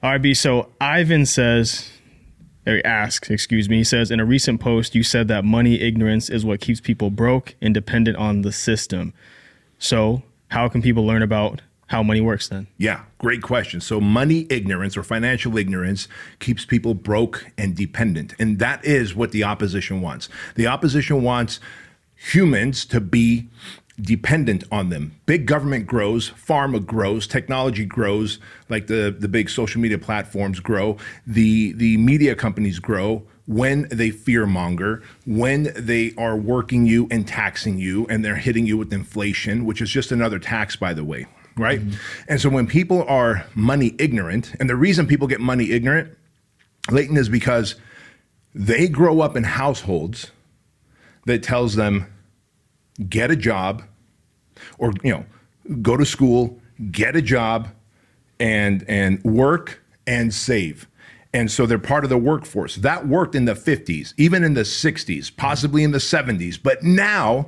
All right, B. So Ivan says, or he asks, excuse me, he says, in a recent post, you said that money ignorance is what keeps people broke and dependent on the system. So how can people learn about how money works then? Yeah, great question. So money ignorance or financial ignorance keeps people broke and dependent. And that is what the opposition wants. The opposition wants humans to be dependent on them. Big government grows, pharma grows, technology grows, like the big social media platforms grow, the media companies grow when they fearmonger, when they are working you and taxing you, and they're hitting you with inflation, which is just another tax, by the way. Right? Mm-hmm. And so when people are money ignorant, and the reason people get money ignorant, Leighton, is because they grow up in households that tells them, get a job, or, go to school, get a job, and work and save. And so they're part of the workforce. That worked in the 50s, even in the 60s, possibly in the 70s. But now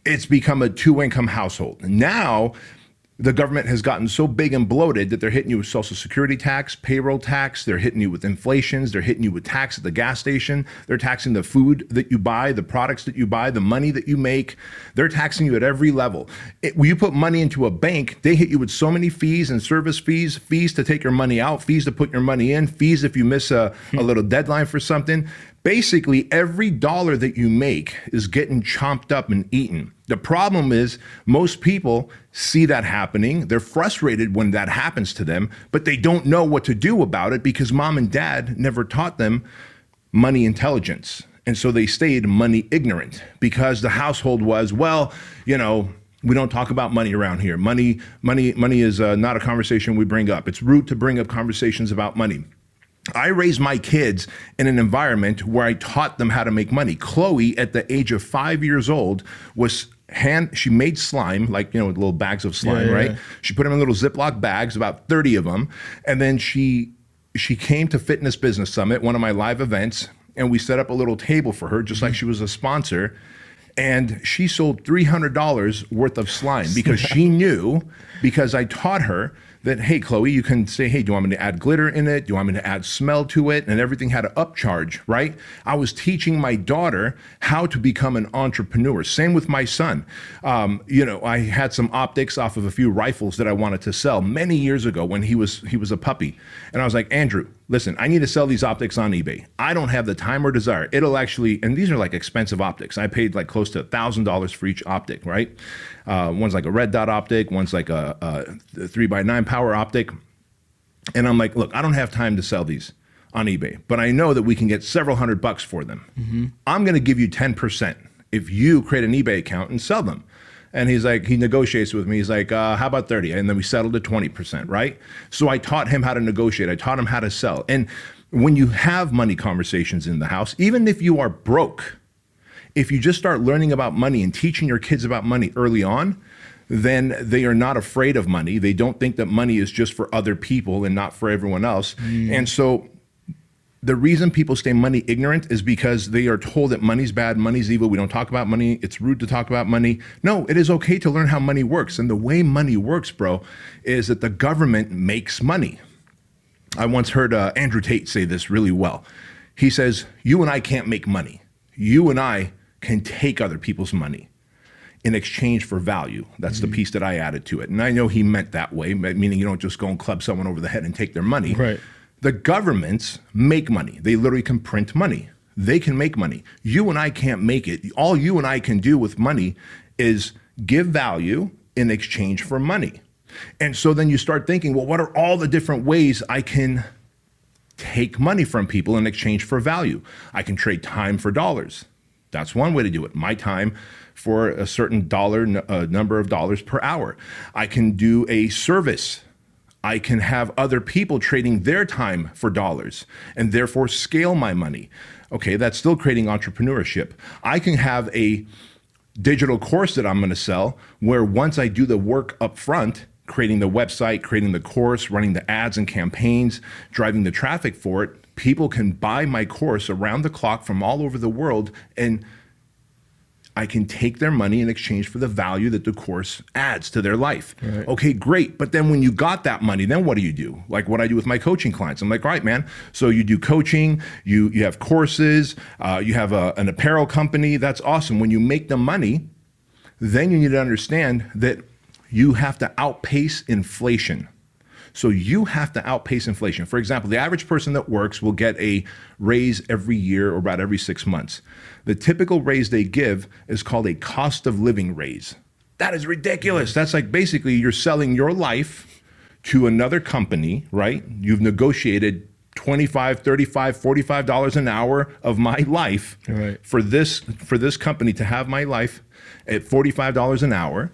it's become a two-income household. Now the government has gotten so big and bloated that they're hitting you with Social Security tax, payroll tax, they're hitting you with inflations, they're hitting you with tax at the gas station, they're taxing the food that you buy, the products that you buy, the money that you make, they're taxing you at every level. When you put money into a bank, they hit you with so many fees and service fees, fees to take your money out, fees to put your money in, fees if you miss a little deadline for something. Basically, every dollar that you make is getting chomped up and eaten. The problem is most people see that happening. They're frustrated when that happens to them, but they don't know what to do about it because mom and dad never taught them money intelligence. And so they stayed money ignorant because the household was, well, we don't talk about money around here. Money is not a conversation we bring up. It's rude to bring up conversations about money. I raised my kids in an environment where I taught them how to make money. Chloe, at the age of 5 years old, she made slime, with little bags of slime, right? Yeah. She put them in little Ziploc bags, about 30 of them. And then she came to Fitness Business Summit, one of my live events, and we set up a little table for her, just like she was a sponsor. And she sold $300 worth of slime because she knew, because I taught her that, hey, Chloe, you can say, hey, do you want me to add glitter in it? Do you want me to add smell to it? And everything had an upcharge, right? I was teaching my daughter how to become an entrepreneur. Same with my son. I had some optics off of a few rifles that I wanted to sell many years ago when he was a puppy. And I was like, Andrew, listen, I need to sell these optics on eBay. I don't have the time or desire. It'll actually, and these are like expensive optics. I paid like close to $1,000 for each optic, right? One's like a red dot optic, one's like a 3x9 power optic. And I'm like, look, I don't have time to sell these on eBay, but I know that we can get several $100 for them. Mm-hmm. I'm going to give you 10% if you create an eBay account and sell them. And he's like, he negotiates with me. He's like, how about 30? And then we settled at 20%, right? So I taught him how to negotiate. I taught him how to sell. And when you have money conversations in the house, even if you are broke, if you just start learning about money and teaching your kids about money early on, then they are not afraid of money. They don't think that money is just for other people and not for everyone else. And so the reason people stay money ignorant is because they are told that money's bad, money's evil, we don't talk about money, it's rude to talk about money. No, it is okay to learn how money works. And the way money works, bro, is that the government makes money. I once heard Andrew Tate say this really well. He says, you and I can't make money. You and I can take other people's money in exchange for value. That's the piece that I added to it. And I know he meant that way, meaning you don't just go and club someone over the head and take their money. Right. The governments make money. They literally can print money. They can make money. You and I can't make it. All you and I can do with money is give value in exchange for money. And so then you start thinking, well, what are all the different ways I can take money from people in exchange for value? I can trade time for dollars. That's one way to do it. My time for a certain number of dollars per hour. I can do a service. I can have other people trading their time for dollars and therefore scale my money. Okay, that's still creating entrepreneurship. I can have a digital course that I'm going to sell where once I do the work up front, creating the website, creating the course, running the ads and campaigns, driving the traffic for it, people can buy my course around the clock from all over the world, and I can take their money in exchange for the value that the course adds to their life. Right. Okay, great. But then when you got that money, then what do? Like what I do with my coaching clients. I'm like, all right, man. So you do coaching, you have courses, you have an apparel company. That's awesome. When you make the money, then you need to understand that you have to outpace inflation. So you have to outpace inflation. For example, the average person that works will get a raise every year or about every 6 months. The typical raise they give is called a cost of living raise. That is ridiculous. That's like basically you're selling your life to another company, right? You've negotiated $25, $35, $45 an hour of my life Right. for this company to have my life at $45 an hour.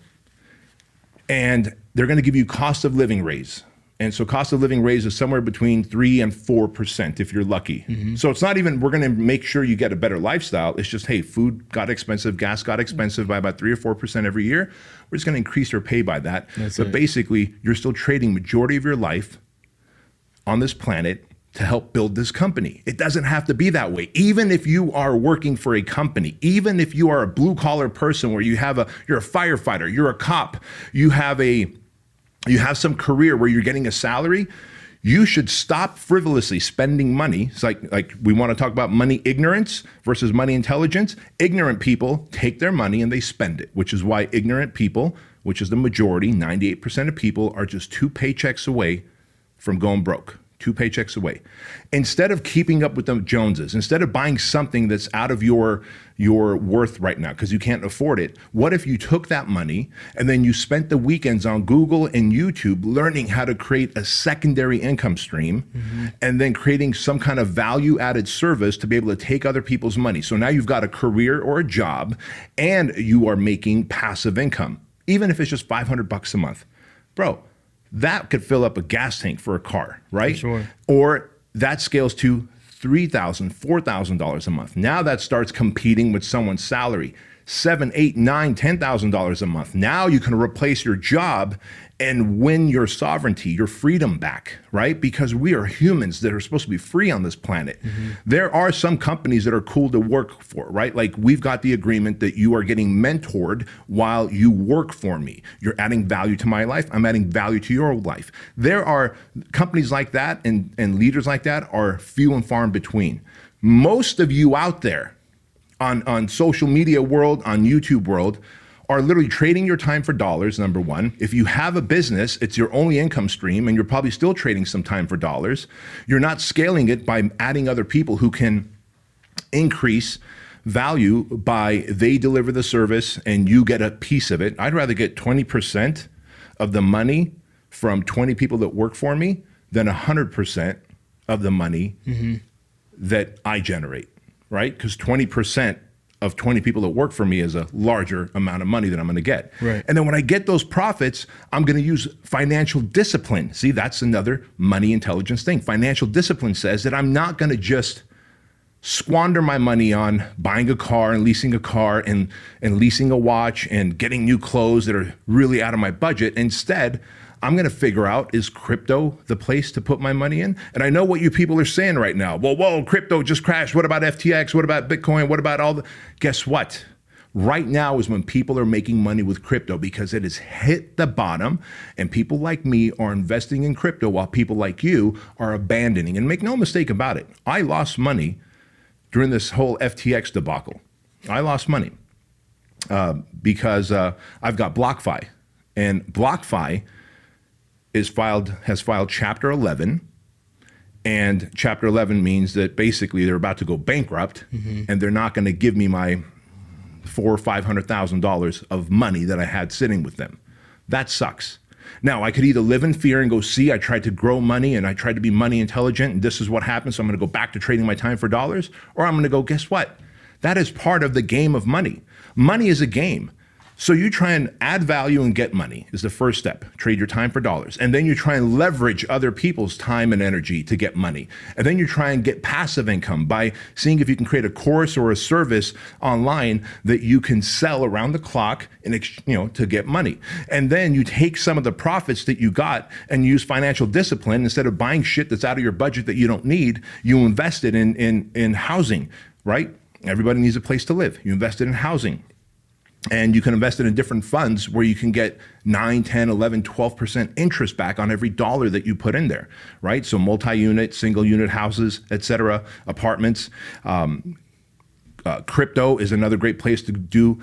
And they're going to give you cost of living raise. And so cost of living raise is somewhere between 3 and 4% if you're lucky. So it's not even, we're going to make sure you get a better lifestyle. It's just, hey, food got expensive, gas got expensive by about 3 or 4% every year. We're just going to increase your pay by that. But basically, you're still trading majority of your life on this planet to help build this company. It doesn't have to be that way. Even if you are working for a company, even if you are a blue collar person where you're a firefighter, you're a cop, you have some career where you're getting a salary, you should stop frivolously spending money. It's like we want to talk about money ignorance versus money intelligence. Ignorant people take their money and they spend it, which is why ignorant people, which is the majority, 98% of people, are just 2 paychecks away from going broke. 2 paychecks away. Instead of keeping up with the Joneses, instead of buying something that's out of your worth right now because you can't afford it, what if you took that money and then you spent the weekends on Google and YouTube learning how to create a secondary income stream and then creating some kind of value-added service to be able to take other people's money. So now you've got a career or a job and you are making passive income, even if it's just $500 a month. Bro, that could fill up a gas tank for a car, right? Sure. Or that scales to $3,000, $4,000 a month. Now that starts competing with someone's salary, $7,000, $8,000, $9,000, $10,000 a month. Now you can replace your job and win your sovereignty, your freedom back, right? Because we are humans that are supposed to be free on this planet. There are some companies that are cool to work for, right? Like we've got the agreement that you are getting mentored while you work for me. You're adding value to my life. I'm adding value to your life. There are companies like that and leaders like that are few and far in between. Most of you out there on social media world, on YouTube world, are literally trading your time for dollars, number one. If you have a business, it's your only income stream, and you're probably still trading some time for dollars. You're not scaling it by adding other people who can increase value by they deliver the service and you get a piece of it. I'd rather get 20% of the money from 20 people that work for me than 100% of the money that I generate, right? Because 20% of 20 people that work for me is a larger amount of money that I'm going to get. Right. And then when I get those profits, I'm going to use financial discipline. See, that's another money intelligence thing. Financial discipline says that I'm not going to just squander my money on buying a car and leasing a car and leasing a watch and getting new clothes that are really out of my budget. Instead, I'm going to figure out, is crypto the place to put my money in? And I know what you people are saying right now. Well, whoa, crypto just crashed. What about FTX? What about Bitcoin? What about all the... Guess what? Right now is when people are making money with crypto because it has hit the bottom and people like me are investing in crypto while people like you are abandoning. And make no mistake about it, I lost money during this whole FTX debacle. I lost money because I've got BlockFi, and BlockFi has filed Chapter 11, and Chapter 11 means that basically they're about to go bankrupt, and they're not going to give me my $400,000 or $500,000 of money that I had sitting with them. That sucks. Now, I could either live in fear and go, see, I tried to grow money and I tried to be money intelligent, and this is what happened, so I'm going to go back to trading my time for dollars, or I'm going to go, guess what? That is part of the game of money. Money is a game. So you try and add value and get money is the first step. Trade your time for dollars. And then you try and leverage other people's time and energy to get money. And then you try and get passive income by seeing if you can create a course or a service online that you can sell around the clock to get money. And then you take some of the profits that you got and use financial discipline. Instead of buying shit that's out of your budget that you don't need, you invest it in housing, right? Everybody needs a place to live. You invest it in housing. And you can invest it in different funds where you can get 9, 10, 11, 12% interest back on every dollar that you put in there, right? So multi-unit, single unit houses, et cetera, apartments. Crypto is another great place to do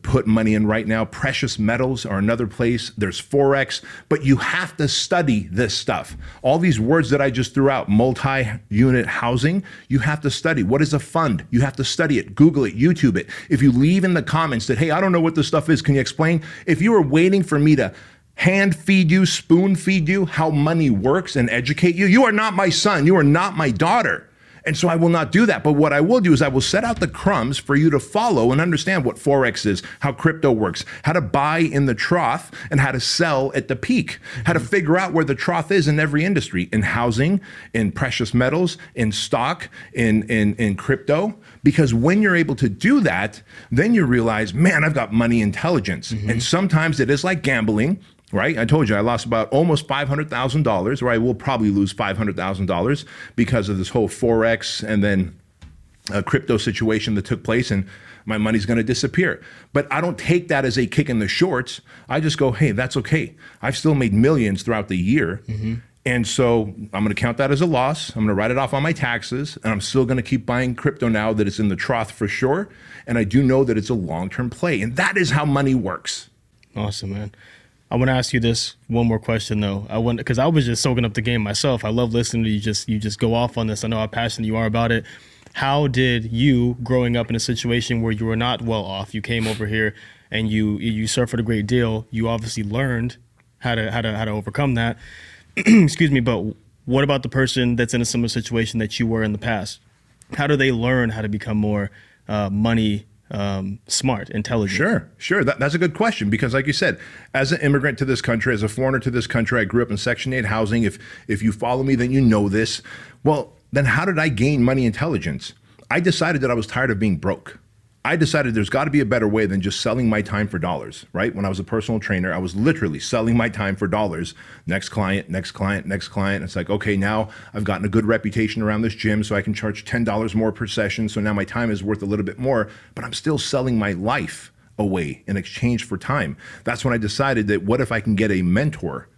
put money in right now. Precious metals are another place. There's Forex, but you have to study this stuff. All these words that I just threw out, multi-unit housing, you have to study. What is a fund? You have to study it, Google it, YouTube it. If you leave in the comments that, hey, I don't know what this stuff is, can you explain? If you are waiting for me to hand feed you, spoon feed you how money works and educate you, you are not my son. You are not my daughter. And so I will not do that. But what I will do is I will set out the crumbs for you to follow and understand what Forex is, how crypto works, how to buy in the trough and how to sell at the peak, how to figure out where the trough is in every industry, in housing, in precious metals, in stock, in crypto. Because when you're able to do that, then you realize, man, I've got money intelligence. And sometimes it is like gambling. Right? I told you I lost about almost $500,000, or I will probably lose $500,000 because of this whole Forex and then a crypto situation that took place, and my money's going to disappear. But I don't take that as a kick in the shorts. I just go, hey, that's okay. I've still made millions throughout the year. And so I'm going to count that as a loss. I'm going to write it off on my taxes, and I'm still going to keep buying crypto now that it's in the trough for sure. And I do know that it's a long-term play, and that is how money works. Awesome, man. I want to ask you this one more question though. Because I was just soaking up the game myself. I love listening to you just go off on this. I know how passionate you are about it. How did you, growing up in a situation where you were not well off, you came over here and you suffered a great deal. You obviously learned how to overcome that. Excuse me, but what about the person that's in a similar situation that you were in the past? How do they learn how to become more money smart, intelligent? Sure. That's a good question, because like you said, as an immigrant to this country, as a foreigner to this country, I grew up in Section 8 housing. If you follow me, then you know this. Well, then how did I gain money intelligence? I decided that I was tired of being broke. I decided there's got to be a better way than just selling my time for dollars, right? When I was a personal trainer, I was literally selling my time for dollars. Next client, next client, next client. It's like, okay, now I've gotten a good reputation around this gym, so I can charge $10 more per session. So now my time is worth a little bit more, but I'm still selling my life away in exchange for time. That's when I decided that what if I can get a mentor?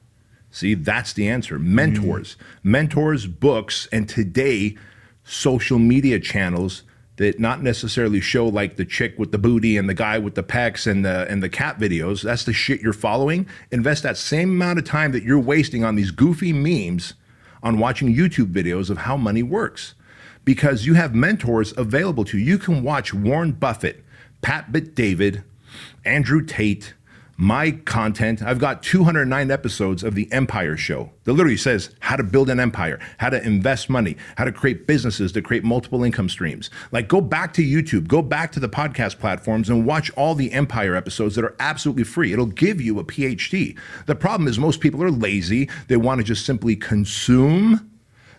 See, that's the answer. Mentors, books, and today, social media channels that not necessarily show like the chick with the booty and the guy with the pecs and the cat videos. That's the shit you're following. Invest that same amount of time that you're wasting on these goofy memes on watching YouTube videos of how money works, because you have mentors available to you. You can watch Warren Buffett, Pat Bet-David, Andrew Tate, my content. I've got 209 episodes of The Empire Show that literally says how to build an empire, how to invest money, how to create businesses to create multiple income streams. Like, go back to YouTube, go back to the podcast platforms and watch all the Empire episodes that are absolutely free. It'll give you a PhD. The problem is most people are lazy. They want to just simply consume.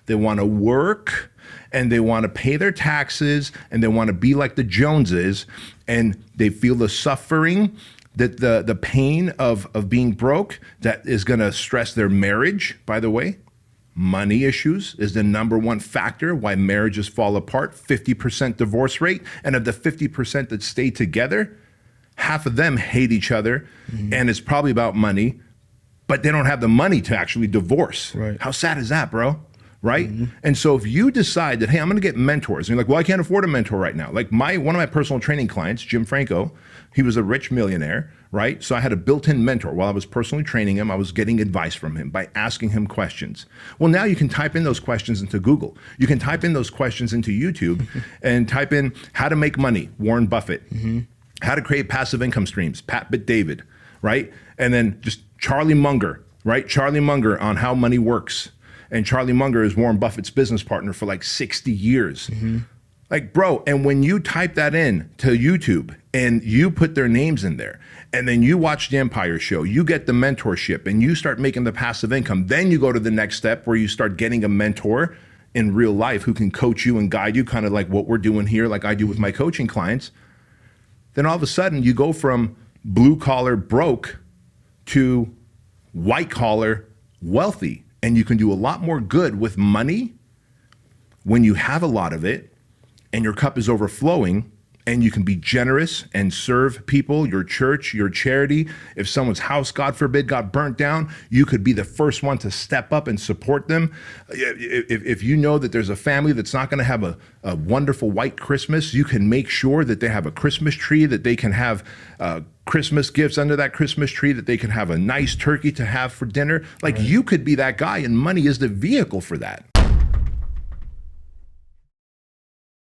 They want to work, and they want to pay their taxes, and they want to be like the Joneses, and they feel the suffering, that the pain of being broke, that is going to stress their marriage. By the way, money issues is the #1 factor why marriages fall apart. 50% divorce rate, and of the 50% that stay together, half of them hate each other, and it's probably about money, but they don't have the money to actually divorce. Right. How sad is that, bro? Right? And so if you decide that, hey, I'm going to get mentors, and you're like, well, I can't afford a mentor right now. Like one of my personal training clients, Jim Franco, he was a rich millionaire, right? So I had a built-in mentor. While I was personally training him, I was getting advice from him by asking him questions. Well, now you can type in those questions into Google. You can type in those questions into YouTube and type in how to make money, Warren Buffett, how to create passive income streams, Pat Bet-David, right? And then just Charlie Munger, right? Charlie Munger on how money works. And Charlie Munger is Warren Buffett's business partner for like 60 years. Like, bro, and when you type that in to YouTube and you put their names in there, and then you watch the Empire Show, you get the mentorship, and you start making the passive income, then you go to the next step where you start getting a mentor in real life who can coach you and guide you, kind of like what we're doing here, like I do with my coaching clients. Then all of a sudden you go from blue collar broke to white collar wealthy. And you can do a lot more good with money when you have a lot of it and your cup is overflowing and you can be generous and serve people, your church, your charity. If someone's house, God forbid, got burnt down, you could be the first one to step up and support them. If you know that there's a family that's not going to have a wonderful white Christmas, you can make sure that they have a Christmas tree, that they can have Christmas gifts under that Christmas tree, that they can have a nice turkey to have for dinner. Like, you could be that guy, and money is the vehicle for that.